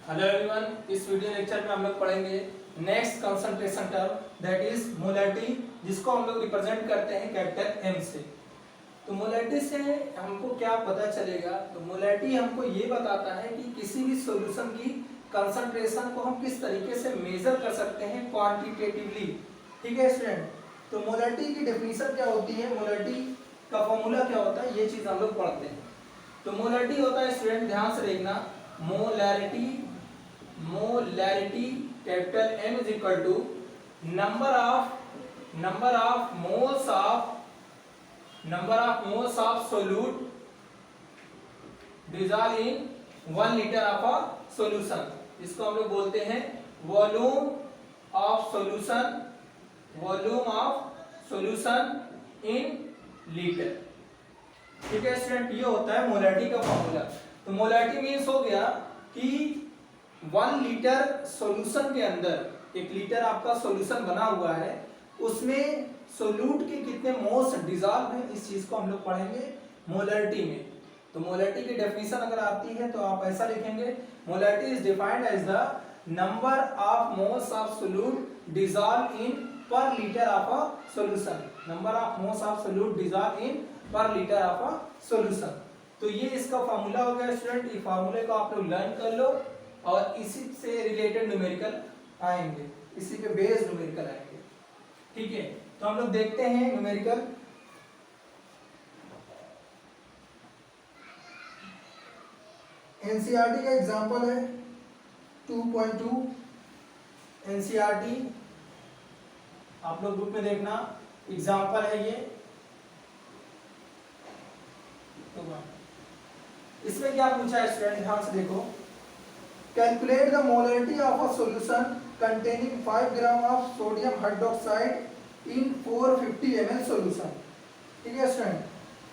Hello everyone, इस video lecture में हम लोग पढ़ेंगे next concentration term that is molarity, जिसको हम लोग रिप्रेजेंट करते हैं कैपिटल एम से। तो मोलैरिटी से हमको क्या पता चलेगा? तो मोलैरिटी हमको ये बताता है कि किसी भी सॉल्यूशन की कंसंट्रेशन को हम किस तरीके से मेजर कर सकते हैं क्वांटिटेटिवली। ठीक है स्टूडेंट, तो मोलैरिटी की डेफिनेशन क्या होती है, मोलैरिटी का फॉर्मूला क्या होता है, ये चीज हम लोग पढ़ते हैं। तो मोलैरिटी होता है स्टूडेंट, ध्यान से देखना, molarity capital M is equal to number of moles of solute dissolve in 1 litre of a solution. इसको हम लोग बोलते हैं volume of solution in litre. ठीक है स्टूडेंट, ये होता है मोलैरिटी का फॉर्मूला। तो मोलैरिटी मीन्स हो गया कि 1 लीटर सॉल्यूशन के अंदर, 1 लीटर आपका सॉल्यूशन बना हुआ है, उसमें सोल्यूट के कितने मोल्स डिसॉल्व हैं, इस चीज को हम लोग पढ़ेंगे मोलैरिटी में। तो मोलैरिटी की डेफिनेशन अगर आती है तो आप ऐसा लिखेंगे, molarity is defined as the number of moles of solute dissolve in per litre of a solution. Number of moles of solute dissolve in per litre of a solution. तो ये इसका फार्मूला हो गया स्टूडेंट। इस फार्मूले को आप लोग लर्न कर लो और इसी से रिलेटेड न्यूमेरिकल आएंगे, इसी पे बेस्ड न्यूमेरिकल आएंगे। ठीक है, तो हम लोग देखते हैं न्यूमेरिकल। एनसीईआरटी का एग्जांपल है 2.2 एनसीईआरटी, आप लोग ग्रुप में देखना, एग्जांपल है ये। इसमें क्या पूछा है स्टूडेंट, ध्यान से देखो, calculate the molarity of a solution containing 5 gram of sodium hydroxide in 450 ml solution. ठीक है स्टूडेंट,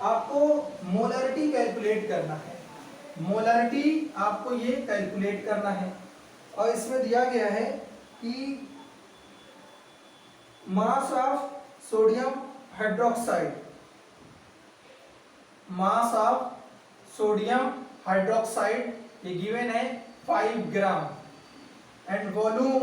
आपको मोलैरिटी कैलकुलेट करना है, मोलैरिटी आपको ये कैलकुलेट करना है। और इसमें दिया गया है कि mass of sodium hydroxide, mass of sodium hydroxide ये गिवन है 5 ग्राम, एंड वॉल्यूम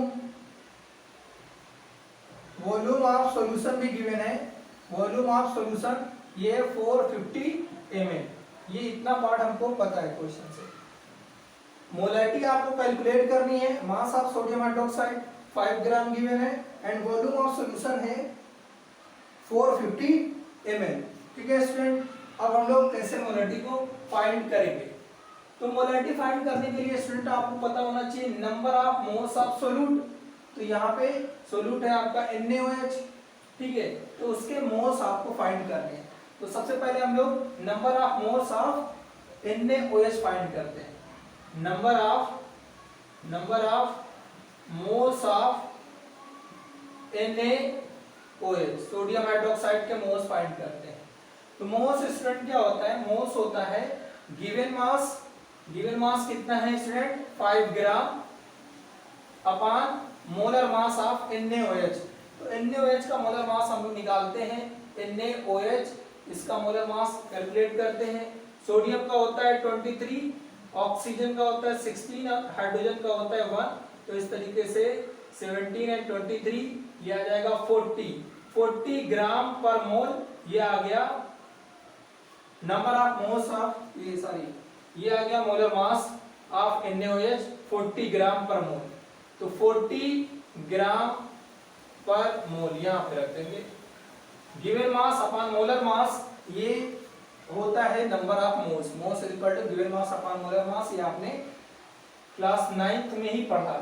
ऑफ सॉल्यूशन भी गिवन है, वॉल्यूम ऑफ सॉल्यूशन ये 450 ml। ये इतना पार्ट हमको पता है क्वेश्चन से। मोलैरिटी आपको कैलकुलेट करनी है, mass of sodium hydroxide 5 gram given है, एंड वॉल्यूम ऑफ सॉल्यूशन है 450 ml। ठीक है स्टूडेंट, अब हम लोग कैसे मोलैरिटी को फाइंड करेंगे? तो मोलैरिटी फाइंड करने के लिए स्टूडेंट आपको पता होना चाहिए number of moles of solute. तो यहाँ पे सोल्यूट है आपका NaOH, ठीक है, तो उसके मोल्स आपको फाइंड करने हैं। तो सबसे पहले हम लोग number of moles of NaOH find करते हैं। Number of moles of NaOH, sodium hydroxide के मोल्स फाइंड करते हैं। तो मोल्स स्टूडेंट क्या होता है, मोल्स होता है गिवन मास कितना है student 5 gram upon molar mass of NaOH। तो NaOH का मोलर मास हम लोग निकालते हैं, NaOH इसका मोलर मास कैलकुलेट करते हैं। सोडियम का होता है 23, ऑक्सीजन का होता है 16, हाइड्रोजन का होता है 1। तो इस तरीके से 17 एंड 23 ये आ जाएगा 40 ग्राम पर मोल। ये आ गया नंबर ऑफ मोल्स ऑफ ये आ गया मोलर मास ऑफ NaOH 40 ग्राम पर मोल। तो 40 ग्राम पर मोल यहाँ पे रख देंगे। Given mass upon molar mass ये होता है number of moles, moles is equal to given mass upon molar mass. ये आपने क्लास 9th में ही पढ़ा।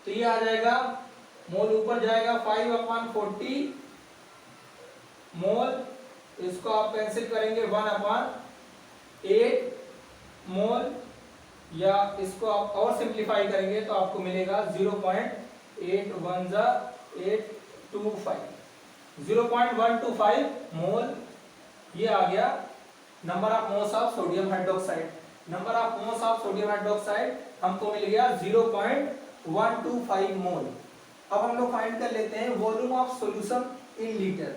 तो ये आ जाएगा, मोल ऊपर जाएगा 5/40 मोल, इसको आप कैंसिल करेंगे 1/8 मोल, या इसको आप और सिंप्लीफाई करेंगे तो आपको मिलेगा 0.125 मोल। ये आ गया number of moles of sodium hydroxide. Number of moles of sodium hydroxide हमको मिल गया 0.125 मोल। अब हम लोग फाइंड कर लेते हैं volume of solution in litre.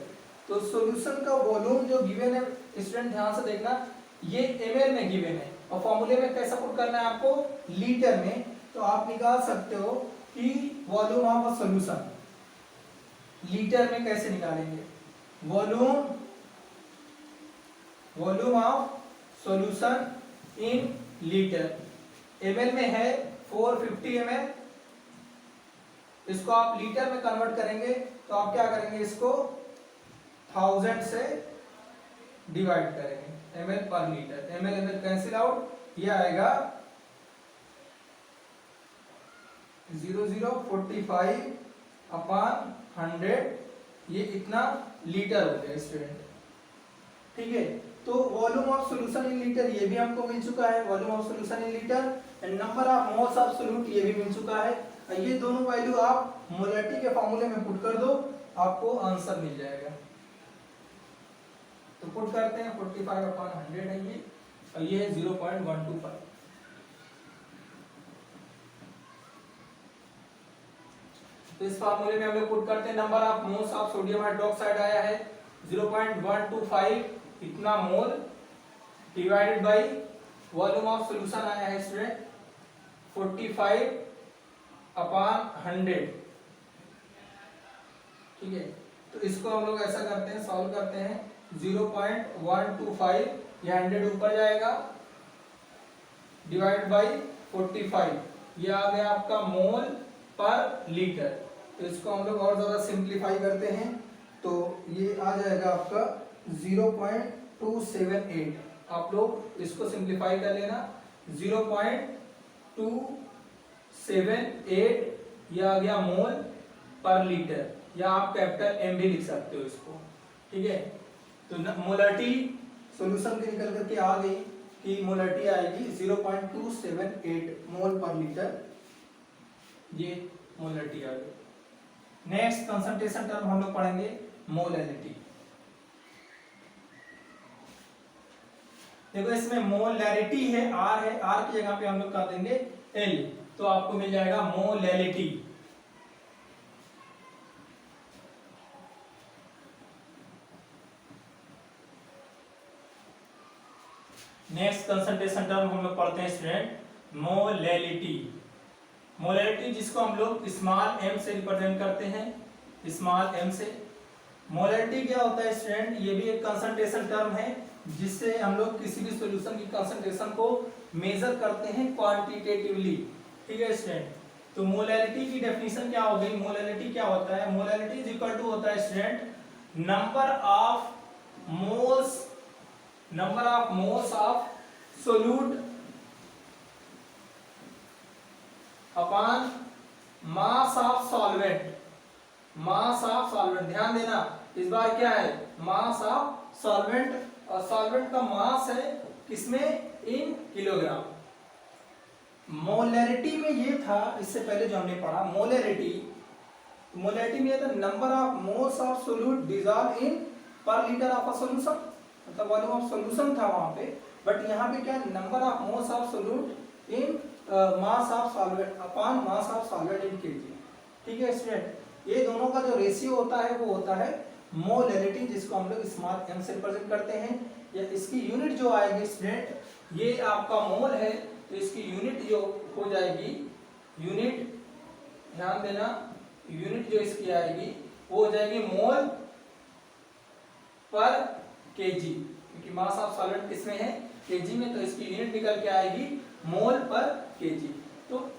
तो सॉल्यूशन का वॉल्यूम जो गिवन है स्टूडेंट ध्यान से देखना, ये ml में गिवन है, और फॉर्मूले में कैसा पुट करना है आपको, लीटर में। तो आप निकाल सकते हो कि volume of a solution litre में कैसे निकालेंगे, volume of solution in litre, ml में है 450 ml, इसको आप लीटर में कन्वर्ट करेंगे तो आप क्या करेंगे, इसको 1000 से डिवाइड करेंगे, ml पर लीटर, ml कैंसिल आउट, ये आएगा 0045 अपॉन 100, ये इतना लीटर हो गया स्टूडेंट। ठीक है, तो volume of solution in litre ये भी हमको मिल चुका है, volume of solution in litre, and number of moles of solute ये भी मिल चुका है। ये दोनों वैल्यू आप मोलैरिटी के फॉर्मूले में पुट कर दो, आपको आंसर मिल जाएगा। तो पुट करते हैं 45 अपॉन 100 है ये, और ये है 0.125। तो इस फार्मूले में हम लोग पुट करते हैं, number of moles of sodium hydroxide आया है 0.125 इतना mole, divided by volume of solution आया है स्टूडेंट 45 अपॉन 100। ठीक है, तो इसको हम लोग ऐसा करते हैं, सॉल्व करते हैं, 0.125 ये 100 ऊपर जाएगा, डिवाइड बाय 45, ये आ गया आपका मोल पर लीटर। तो इसको हम लोग और ज्यादा सिंप्लीफाई करते हैं, तो ये आ जाएगा आपका 0.278, आप लोग इसको सिंप्लीफाई कर लेना, 0.278 ये आ गया मोल पर लीटर, या आप कैपिटल M भी लिख सकते हो इसको। ठीक है, तो मोलैरिटी सॉल्यूशन की निकल करके आ गई कि मोलैरिटी आएगी 0.278 मोल पर लीटर, ये मोलैरिटी आ गई। नेक्स्ट कंसंट्रेशन टर्म हम लोग पढ़ेंगे मोलैरिटी। देखो इसमें मोलैरिटी है, R है, R की जगह पे हम लोग कर देंगे L, तो आपको मिल जाएगा मोलैरिटी। नेक्स्ट कंसंट्रेशन टर्म हम लोग पढ़ते हैं स्टूडेंट मोलैरिटी। मोलैरिटी जिसको हम लोग स्मॉल m से रिप्रेजेंट करते हैं, स्मॉल m से। मोलैरिटी क्या होता है स्टूडेंट, ये भी एक कंसंट्रेशन टर्म है जिससे हम लोग किसी भी सॉल्यूशन की कंसंट्रेशन को मेजर करते हैं क्वांटिटेटिवली। ठीक है स्टूडेंट, तो मोलैरिटी की डेफिनेशन क्या हो गई, मोलैरिटी क्या होता है, मोलैरिटी इज इक्वल टू होता है student number of moles of solute upon mass of solvent, mass of solvent, ध्यान देना इस बार क्या है, मास ऑफ सॉल्वेंट, और सॉल्वेंट का मास है किसमें, इन किलोग्राम। मोलैरिटी में ये था, इससे पहले जो हमने पढ़ा मोलैरिटी में ये था number of moles of solute dissolve in per litre of a solution, मतलब वॉल्यूम ऑफ सॉल्यूशन था वहां पे, बट यहाँ पे क्या है, number of moles of solute in mass of solvent upon mass of solvent in KG. ठीक है स्टूडेंट, ये दोनों का जो रेशियो होता है वो होता है मोलैरिटी, जिसको हम लोग स्मॉल m से रिप्रेजेंट करते हैं। या इसकी यूनिट जो आएगी स्टूडेंट, ये आपका मोल है, तो इसकी यूनिट जो हो जाएगी, यूनिट ध्यान देना, यूनिट जो इसकी आएगी वो हो जाएगी मोल पर केजी, क्योंकि मास ऑफ सॉल्वेंट किसमें है, केजी में, तो इसकी यूनिट निकल के आएगी मोल पर केजी। तो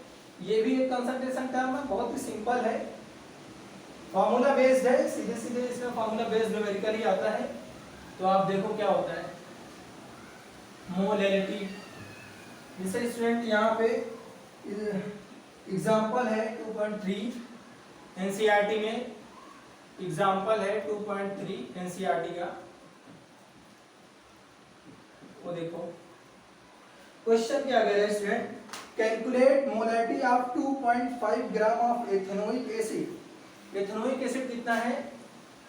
ये भी एक कंसंट्रेशन टर्म है, बहुत ही सिंपल है, फार्मूला बेस्ड है, सीधे सीधे इसमें फार्मूला बेस्ड न्यूमेरिकल ही आता है। तो आप देखो क्या होता है मोलैरिटी, जैसे स्टूडेंट यहाँ पे एग्जांपल है 2.3 एनसीईआरटी में, एग्जांपल है 2.3 एनसीईआरटी का, वो देखो क्वेश्चन क्या कह रहा है student, calculate molarity of 2.5 gram of ethanoic acid. Ethanoic acid कितना है,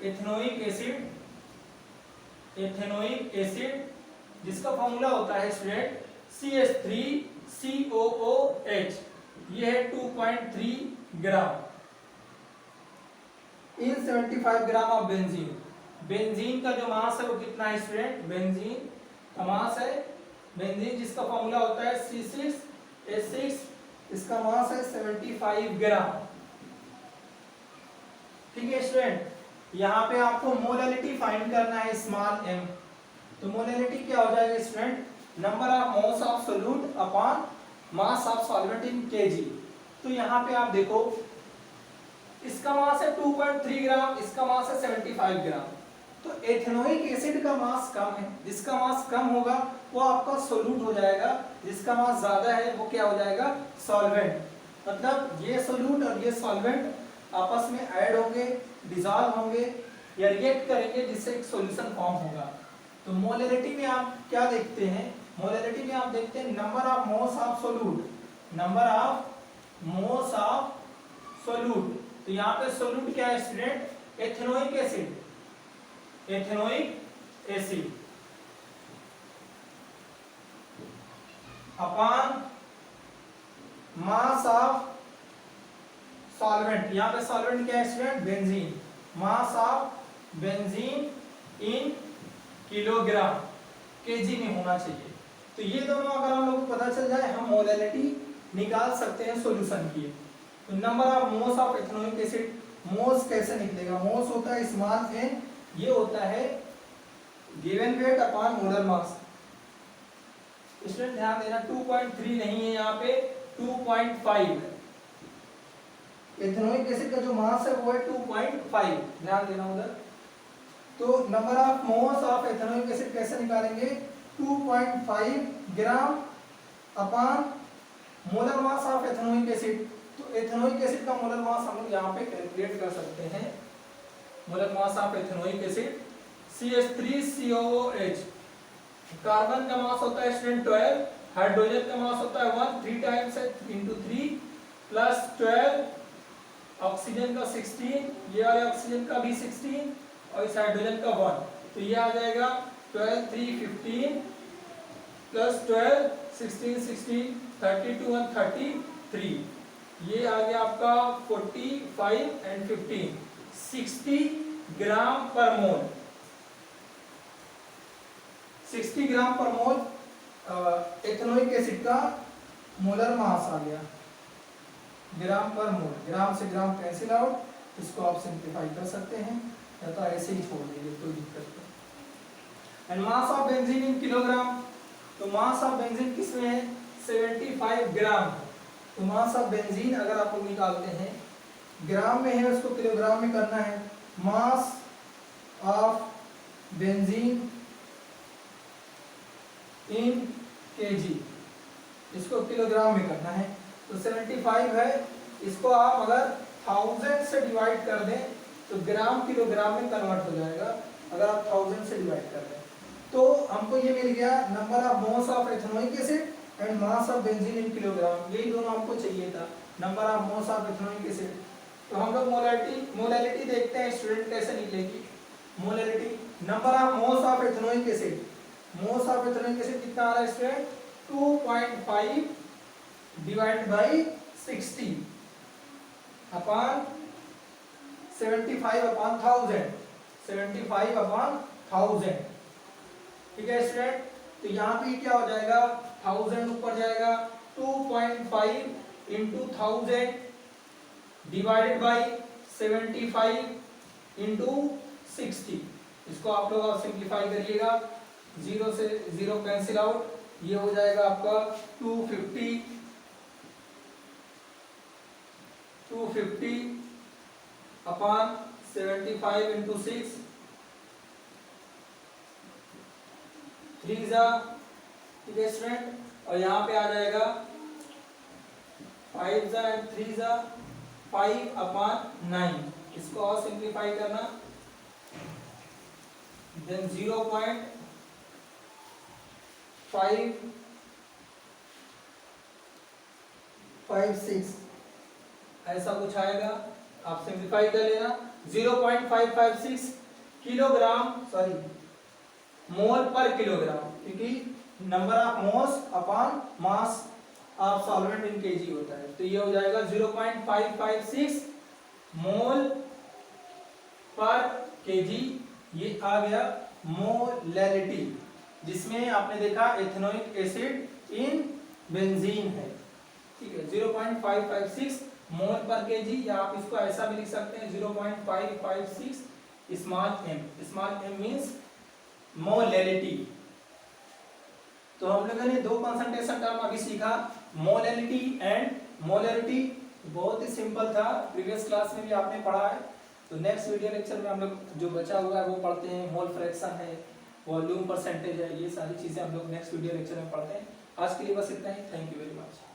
एथेनोइक एसिड जिसका फॉर्मूला होता है स्टूडेंट CH3COOH, ये है 2.3 ग्राम इन 75 ग्राम ऑफ बेंजीन। बेंजीन का जो मास है वो कितना है स्टूडेंट, बेंजीन का मास है बेंजीन जिसका फॉर्मूला होता है C6H6, इसका मास है 75 ग्राम। ठीक है स्टूडेंट, यहाँ पे आपको मोलैलिटी फाइंड करना है स्मॉल m। तो मोलैलिटी क्या हो जाएगा student, number of moles of solute upon mass of solvent in KG. तो यहाँ पे आप देखो इसका मास है 2.3 ग्राम, इसका मास है 75 ग्राम। तो एथेनोइक एसिड का मास कम है, जिसका मास कम होगा वो आपका सोल्यूट हो जाएगा, जिसका मास ज्यादा है वो क्या हो जाएगा, सॉल्वेंट। मतलब ये सोल्यूट और ये सॉल्वेंट आपस में ऐड होंगे, डिसॉल्व होंगे या रिएक्ट करेंगे, जिससे एक सॉल्यूशन फॉर्म होगा। तो मोलैलिटी में आप क्या देखते हैं, मोलैलिटी में आप देखते हैं number of moles of solute, number of moles of solute. तो यहाँ पे सोल्यूट क्या है student, ethanoic acid, ethanoic acid upon mass of solvent. यहाँ पे सॉल्वेंट क्या है student, benzene, mass of benzene in kilogram KG में होना चाहिए। तो ये दोनों अगर हम लोग को पता चल जाए, हम मोलैलिटी निकाल सकते हैं सॉल्यूशन की। तो number of moles of ethanoic acid, moles कैसे निकलेगा, मोल्स होता है स्मॉल n, ये होता है गिवन वेट अपॉन मोलर मास। स्टूडेंट ध्यान देना 2.3 नहीं है, यहाँ पे 2.5 है। एथेनोइक एसिड का जो मास है वो है 2.5, ध्यान देना उधर। तो number of moles of ethanoic acid कैसे निकालेंगे, 2.5 ग्राम upon molar mass of ethanoic acid. तो एथेनोइक एसिड का मोलर मास हम लोग यहाँ पे कैलकुलेट कर सकते हैं। Molar mass of ethanoic acid CH3COOH, carbon का मास होता है स्टूडेंट 12, हाइड्रोजन का मास होता है 1, 3 टाइम्स है into 3 प्लस 12, ऑक्सीजन का 16, ये वाले ऑक्सीजन का भी 16 और इस हाइड्रोजन का 1। तो ये आ जाएगा 12 3 15 प्लस 12 16 16 32 और 33, ये आ गया आपका 45 एंड 15, 60 ग्राम पर मोल, 60 ग्राम पर मोल एथेनोइक एसिड का मोलर मास आ गया, ग्राम पर मोल। ग्राम से ग्राम कैंसिल आउट, इसको आप सिंप्लीफाई कर सकते हैं या तो ऐसे ही छोड़ दीजिए, कोई दिक्कत नहीं। And mass of benzene in kilogram, तो मास ऑफ बेंजीन किसमें है, 75 ग्राम। तो मास ऑफ बेंजीन अगर आप लोग निकालते हैं ग्राम में है, उसको किलोग्राम में करना है। Mass of benzene in KG, इसको किलोग्राम में करना है। तो 75 है, इसको आप अगर 1000 से डिवाइड कर दें तो ग्राम किलोग्राम में कन्वर्ट हो जाएगा, अगर आप 1000 से डिवाइड कर दें। तो हमको ये मिल गया number of moles of ethanoic acid and mass of benzene in kilogram, यही दोनों हमको चाहिए था, number of moles of ethanoic acid. तो हम लोग मोलैलिटी देखते हैं स्टूडेंट कैसे निकलेगी। Molality, number of moles of ethanoic acid, moles of ethanoic acid कितना आ रहा है student, 2.5 divide by 60 upon 75 upon 1000, 75 upon 1000। ठीक है स्टूडेंट, तो यहाँ पे क्या हो जाएगा, 1000 ऊपर जाएगा, 2.5 इंटू 1000 डिवाइडेड बाई 75 इंटू 60। इसको आप लोग सिंप्लीफाई करिएगा, 0 से 0 कैंसिल आउट, ये हो जाएगा आपका 250 अपॉन 75 इंटू 6, 3 जा, ठीक है स्टूडेंट, और यहाँ पे आ जाएगा 5 जा एंड 3 जा, 5 अपॉन 9। इसको और सिंप्लीफाई करना, देन 0.556 ऐसा कुछ आएगा, आप सिंप्लीफाई कर लेना। 0.556 किलोग्राम, सॉरी मोल पर किलोग्राम, क्योंकि number of moles upon mass of solvent in KG होता है। तो ये हो जाएगा 0.556 मोल पर केजी, ये आ गया मोलैलिटी। जिसमें आपने देखा एथेनोइक एसिड इन बेंजीन है, ठीक है, 0.556 मोल पर केजी, या आप इसको ऐसा भी लिख सकते हैं 0.556 स्मॉल एम मींस मोलैलिटी। तो हम लोगों ने दो कंसंट्रेशन टर्म अभी सीखा, मोलैलिटी एंड मोलैरिटी, बहुत ही सिंपल था, प्रीवियस क्लास में भी आपने पढ़ा है। तो नेक्स्ट वीडियो लेक्चर में हम लोग जो बचा हुआ है वो पढ़ते हैं, मोल फ्रैक्शन है, वॉल्यूम परसेंटेज है, ये सारी चीजें हम लोग नेक्स्ट वीडियो लेक्चर में पढ़ते हैं। आज के लिए बस इतना ही, थैंक यू वेरी मच।